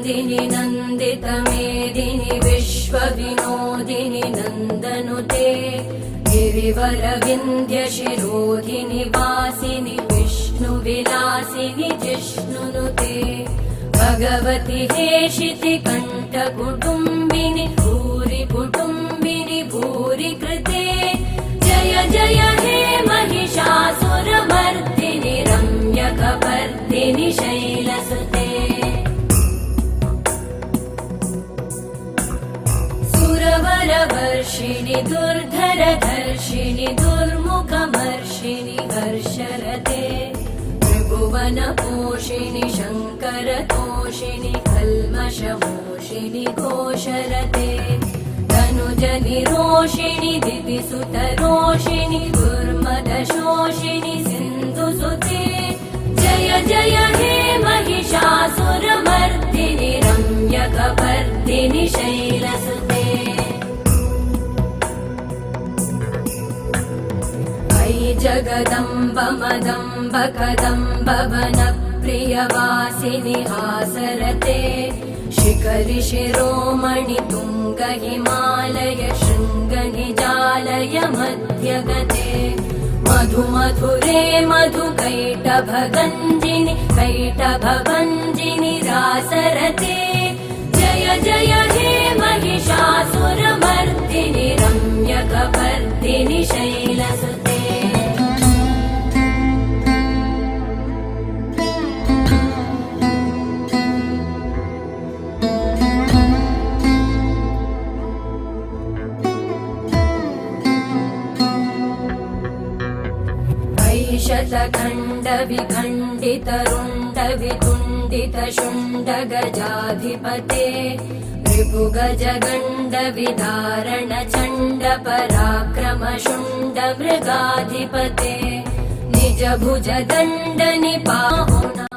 नन्दिनि नन्दितमेदिनि विश्वविनोदिनि नन्दनुते गिरिवरविन्ध्यशिरोधिनि वासिनि विष्णुविलासिनि जिष्णुनुते भगवति हेशिति कण्ठकुटुम्बिनि भूरि कुटुम्बिनि भूरि कृते जय जय हे महिषासुरमर्दिनि रम्यकपर्दिनि शैलसुते सुरवरवर्षिणि दुर्धरधर्षिणि दुर्मुखमर्षिणि हर्षरते त्रिभुवनपोषिणि शङ्करतोषिणि कल्मषमोषिणि घोषरते तनुजनिरोषिणि दितिसुतरोषिणि दुर्मदशोषिणि सिन्धुसुते जय जय हे महिषासुरमर्दिनि रम्यकपर्दिनि शैलसुते अयि जगदम्ब मदम्ब कदम्ब वनप्रियवासिनि हासरते शिखरि शिरोमणि तुङ्ग हिमालय शृङ्गनिजालय मध्यगते मधु मधुरे मधुकैटभगञ्जिनि कैटभभञ्जिनि रासरते जय जय हे महिषासुरमर्दिनि रम्यकपर्दिनि शैलसुते शतखण्ड विखण्डित रुण्ड वितुण्डित शुण्ड गजाधिपते रिपुगज गण्ड विदारण चण्ड पराक्रम शुण्ड मृगाधिपते निज भुज दण्ड निपाहुना